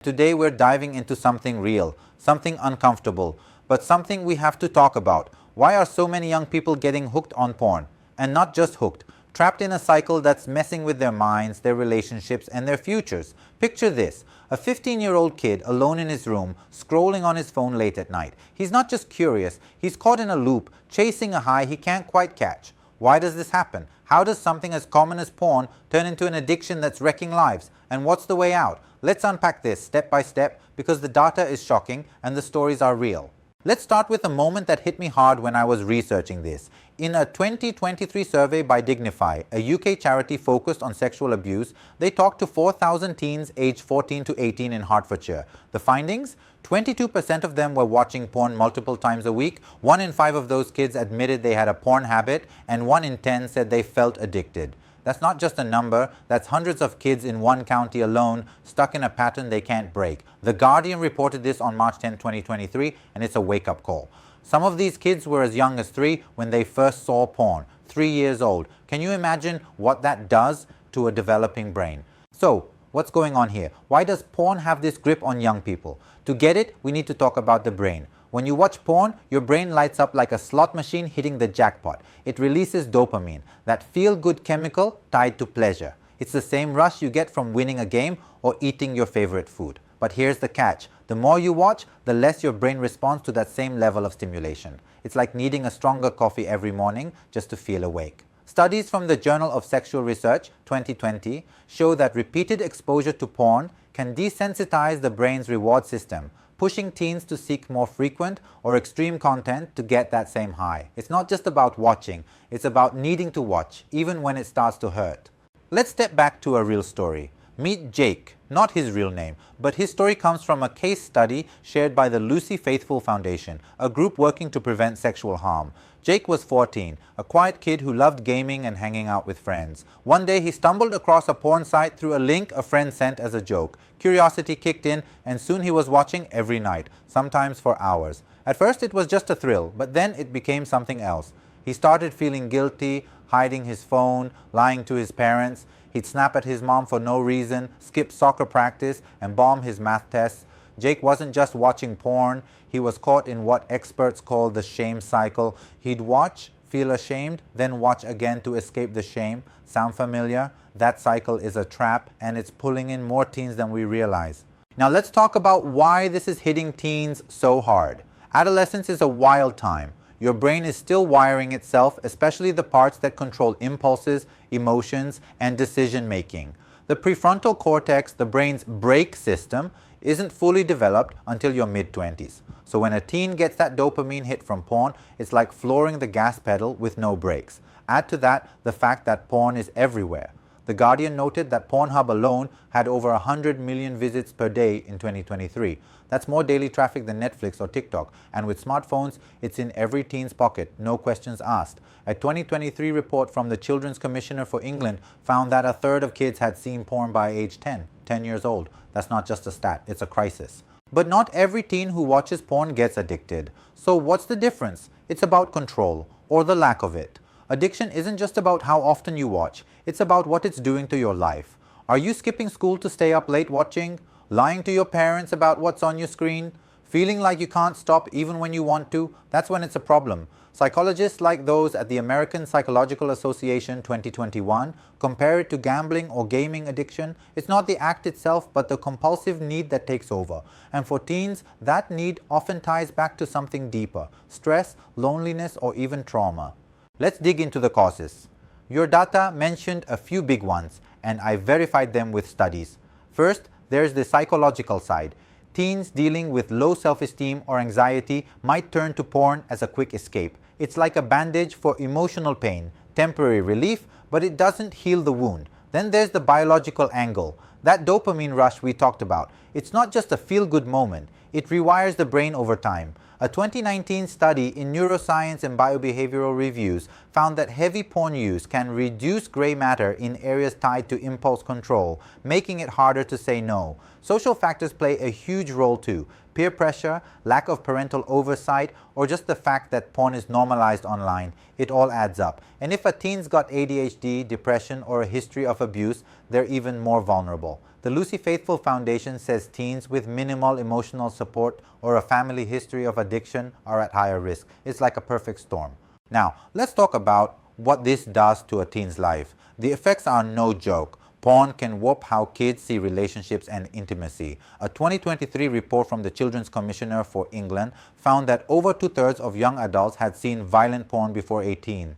Today we're diving into something real, something uncomfortable, but something we have to talk about. Why are so many young people getting hooked on porn? And not just hooked, trapped in a cycle that's messing with their minds, their relationships, and their futures. Picture this, a 15-year-old kid alone in his room, scrolling on his phone late at night. He's not just curious, he's caught in a loop, chasing a high he can't quite catch. Why does this happen? How does something as common as porn turn into an addiction that's wrecking lives? And what's the way out? Let's unpack this step by step because the data is shocking and the stories are real. Let's start with a moment that hit me hard when I was researching this. In a 2023 survey by Dignify, a UK charity focused on sexual abuse, they talked to 4,000 teens aged 14 to 18 in Hertfordshire. The findings? 22% of them were watching porn multiple times a week, 1 in 5 of those kids admitted they had a porn habit, and 1 in 10 said they felt addicted. That's not just a number, that's hundreds of kids in one county alone stuck in a pattern they can't break. The Guardian reported this on March 10, 2023, and it's a wake-up call. Some of these kids were as young as 3 when they first saw porn, 3 years old. Can you imagine what that does to a developing brain? So, what's going on here? Why does porn have this grip on young people? To get it, we need to talk about the brain. When you watch porn, your brain lights up like a slot machine hitting the jackpot. It releases dopamine, that feel-good chemical tied to pleasure. It's the same rush you get from winning a game or eating your favorite food. But here's the catch. The more you watch, the less your brain responds to that same level of stimulation. It's like needing a stronger coffee every morning just to feel awake. Studies from the Journal of Sexual Research, 2020, show that repeated exposure to porn can desensitize the brain's reward system, pushing teens to seek more frequent or extreme content to get that same high. It's not just about watching, it's about needing to watch, even when it starts to hurt. Let's step back to a real story. Meet Jake, not his real name, but his story comes from a case study shared by the Lucy Faithfull Foundation, a group working to prevent sexual harm. Jake was 14, a quiet kid who loved gaming and hanging out with friends. One day he stumbled across a porn site through a link a friend sent as a joke. Curiosity kicked in and soon he was watching every night, sometimes for hours. At first it was just a thrill, but then it became something else. He started feeling guilty, hiding his phone, lying to his parents. He'd snap at his mom for no reason, skip soccer practice, and bomb his math tests. Jake wasn't just watching porn, he was caught in what experts call the shame cycle. He'd watch, feel ashamed, then watch again to escape the shame. Sound familiar? That cycle is a trap, and it's pulling in more teens than we realize. Now let's talk about why this is hitting teens so hard. Adolescence is a wild time. Your brain is still wiring itself, especially the parts that control impulses, emotions, and decision-making. The prefrontal cortex, the brain's brake system, isn't fully developed until your mid-20s. So when a teen gets that dopamine hit from porn, it's like flooring the gas pedal with no brakes. Add to that the fact that porn is everywhere. The Guardian noted that Pornhub alone had over 100 million visits per day in 2023. That's more daily traffic than Netflix or TikTok, and with smartphones, it's in every teen's pocket, no questions asked. A 2023 report from the Children's Commissioner for England found that a third of kids had seen porn by age 10 years old. That's not just a stat, it's a crisis. But not every teen who watches porn gets addicted. So what's the difference? It's about control, or the lack of it. Addiction isn't just about how often you watch, it's about what it's doing to your life. Are you skipping school to stay up late watching? Lying to your parents about what's on your screen? Feeling like you can't stop even when you want to? That's when it's a problem. Psychologists like those at the American Psychological Association 2021 compare it to gambling or gaming addiction. It's not the act itself, but the compulsive need that takes over. And for teens, that need often ties back to something deeper: stress, loneliness, or even trauma. Let's dig into the causes. Your data mentioned a few big ones, and I verified them with studies. First, there's the psychological side. Teens dealing with low self-esteem or anxiety might turn to porn as a quick escape. It's like a bandage for emotional pain, temporary relief, but it doesn't heal the wound. Then there's the biological angle. That dopamine rush we talked about. It's not just a feel-good moment. It rewires the brain over time. A 2019 study in Neuroscience and Biobehavioral Reviews found that heavy porn use can reduce gray matter in areas tied to impulse control, making it harder to say no. Social factors play a huge role too. Peer pressure, lack of parental oversight, or just the fact that porn is normalized online. It all adds up. And if a teen's got ADHD, depression, or a history of abuse, they're even more vulnerable. The Lucy Faithfull Foundation says teens with minimal emotional support or a family history of addiction are at higher risk. It's like a perfect storm. Now, let's talk about what this does to a teen's life. The effects are no joke. Porn can warp how kids see relationships and intimacy. A 2023 report from the Children's Commissioner for England found that over 2/3 of young adults had seen violent porn before 18.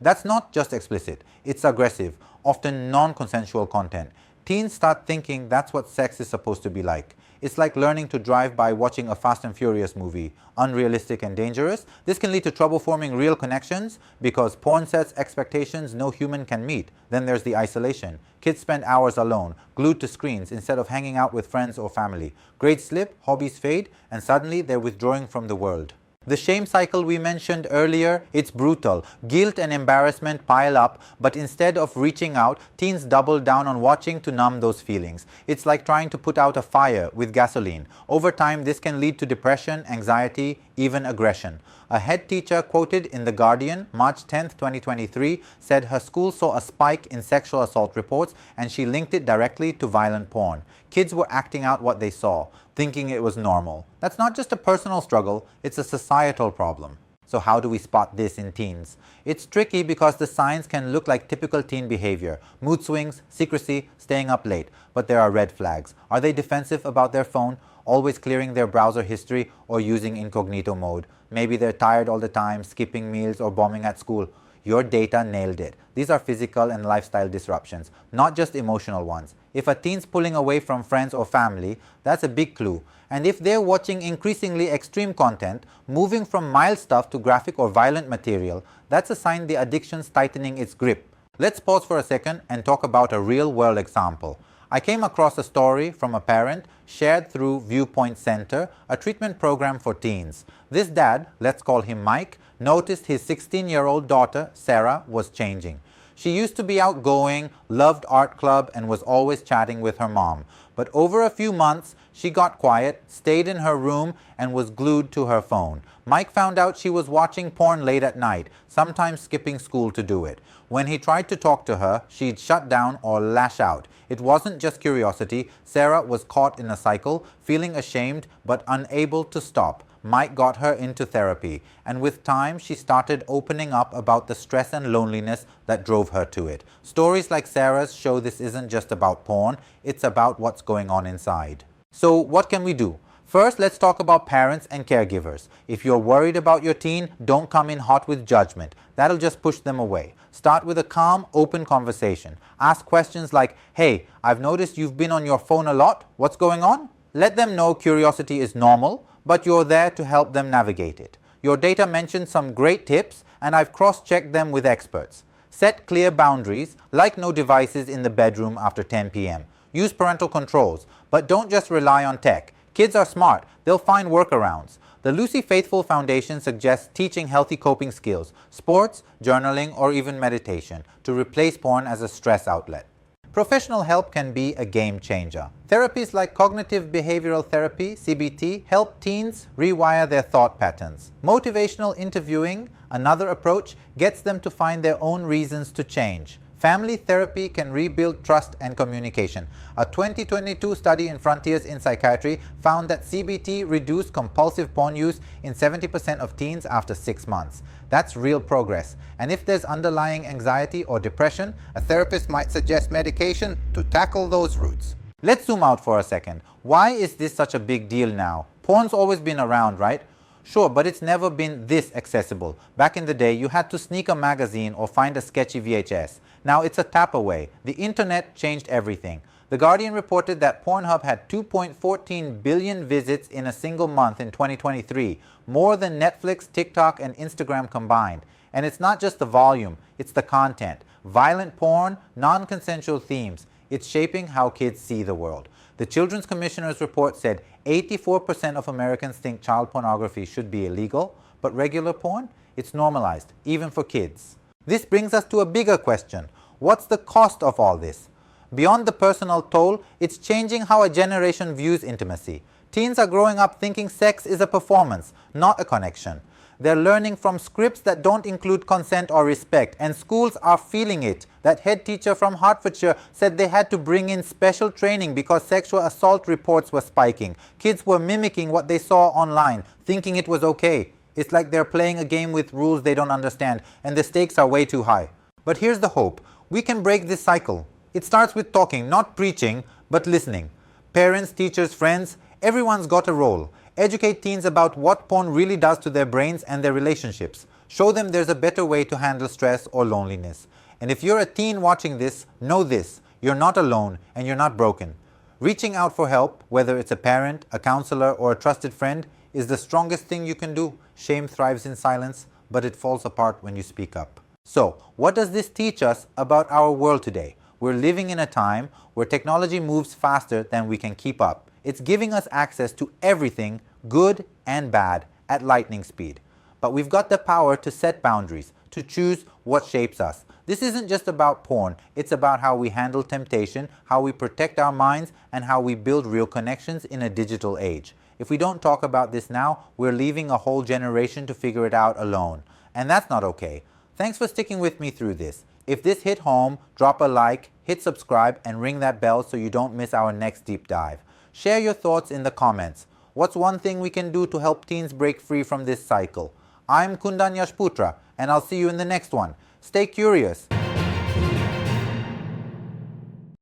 That's not just explicit, it's aggressive, often non-consensual content. Teens start thinking that's what sex is supposed to be like. It's like learning to drive by watching a Fast and Furious movie. Unrealistic and dangerous. This can lead to trouble forming real connections because porn sets expectations no human can meet. Then there's the isolation. Kids spend hours alone, glued to screens instead of hanging out with friends or family. Grades slip, hobbies fade, and suddenly they're withdrawing from the world. The shame cycle we mentioned earlier, it's brutal. Guilt and embarrassment pile up, but instead of reaching out, teens double down on watching to numb those feelings. It's like trying to put out a fire with gasoline. Over time, this can lead to depression, anxiety, even aggression. A head teacher quoted in The Guardian, March 10, 2023, said her school saw a spike in sexual assault reports and she linked it directly to violent porn. Kids were acting out what they saw, thinking it was normal. That's not just a personal struggle, it's a societal problem. So how do we spot this in teens? It's tricky because the signs can look like typical teen behavior. Mood swings, secrecy, staying up late. But there are red flags. Are they defensive about their phone, always clearing their browser history, or using incognito mode? Maybe they're tired all the time, skipping meals, or bombing at school. Your data nailed it. These are physical and lifestyle disruptions, not just emotional ones. If a teen's pulling away from friends or family, that's a big clue. And if they're watching increasingly extreme content, moving from mild stuff to graphic or violent material, that's a sign the addiction's tightening its grip. Let's pause for a second and talk about a real-world example. I came across a story from a parent shared through Viewpoint Center, a treatment program for teens. This dad, let's call him Mike, noticed his 16-year-old daughter, Sarah, was changing. She used to be outgoing, loved art club, and was always chatting with her mom. But over a few months, she got quiet, stayed in her room, and was glued to her phone. Mike found out she was watching porn late at night, sometimes skipping school to do it. When he tried to talk to her, she'd shut down or lash out. It wasn't just curiosity. Sarah was caught in a cycle, feeling ashamed but unable to stop. Mike got her into therapy, and with time she started opening up about the stress and loneliness that drove her to it. Stories like Sarah's show this isn't just about porn, it's about what's going on inside. So what can we do? First, let's talk about parents and caregivers. If you're worried about your teen, don't come in hot with judgment. That'll just push them away. Start with a calm, open conversation. Ask questions like, "Hey, I've noticed you've been on your phone a lot. What's going on?" Let them know curiosity is normal, but you're there to help them navigate it. Your data mentioned some great tips, and I've cross-checked them with experts. Set clear boundaries, like no devices in the bedroom after 10 p.m. Use parental controls, but don't just rely on tech. Kids are smart, they'll find workarounds. The Lucy Faithfull Foundation suggests teaching healthy coping skills, sports, journaling, or even meditation, to replace porn as a stress outlet. Professional help can be a game changer. Therapies like cognitive behavioral therapy, CBT, help teens rewire their thought patterns. Motivational interviewing, another approach, gets them to find their own reasons to change. Family therapy can rebuild trust and communication. A 2022 study in Frontiers in Psychiatry found that CBT reduced compulsive porn use in 70% of teens after 6 months. That's real progress. And if there's underlying anxiety or depression, a therapist might suggest medication to tackle those roots. Let's zoom out for a second. Why is this such a big deal now? Porn's always been around, right? Sure, but it's never been this accessible. Back in the day, you had to sneak a magazine or find a sketchy VHS. Now it's a tap away. The internet changed everything. The Guardian reported that Pornhub had 2.14 billion visits in a single month in 2023, more than Netflix, TikTok, and Instagram combined. And it's not just the volume, it's the content. Violent porn, non-consensual themes. It's shaping how kids see the world. The Children's Commissioner's report said 84% of Americans think child pornography should be illegal, but regular porn, it's normalized, even for kids. This brings us to a bigger question. What's the cost of all this? Beyond the personal toll, it's changing how a generation views intimacy. Teens are growing up thinking sex is a performance, not a connection. They're learning from scripts that don't include consent or respect, and schools are feeling it. That head teacher from Hertfordshire said they had to bring in special training because sexual assault reports were spiking. Kids were mimicking what they saw online, thinking it was okay. It's like they're playing a game with rules they don't understand, and the stakes are way too high. But here's the hope. We can break this cycle. It starts with talking, not preaching, but listening. Parents, teachers, friends, everyone's got a role. Educate teens about what porn really does to their brains and their relationships. Show them there's a better way to handle stress or loneliness. And if you're a teen watching this, know this: you're not alone and you're not broken. Reaching out for help, whether it's a parent, a counselor, or a trusted friend, is the strongest thing you can do. Shame thrives in silence, but it falls apart when you speak up. So, what does this teach us about our world today? We're living in a time where technology moves faster than we can keep up. It's giving us access to everything, good and bad, at lightning speed. But we've got the power to set boundaries, to choose what shapes us. This isn't just about porn, it's about how we handle temptation, how we protect our minds, and how we build real connections in a digital age. If we don't talk about this now, we're leaving a whole generation to figure it out alone. And that's not okay. Thanks for sticking with me through this. If this hit home, drop a like, hit subscribe, and ring that bell so you don't miss our next deep dive. Share your thoughts in the comments. What's one thing we can do to help teens break free from this cycle? I'm Kundan Yashputra, and I'll see you in the next one. Stay curious.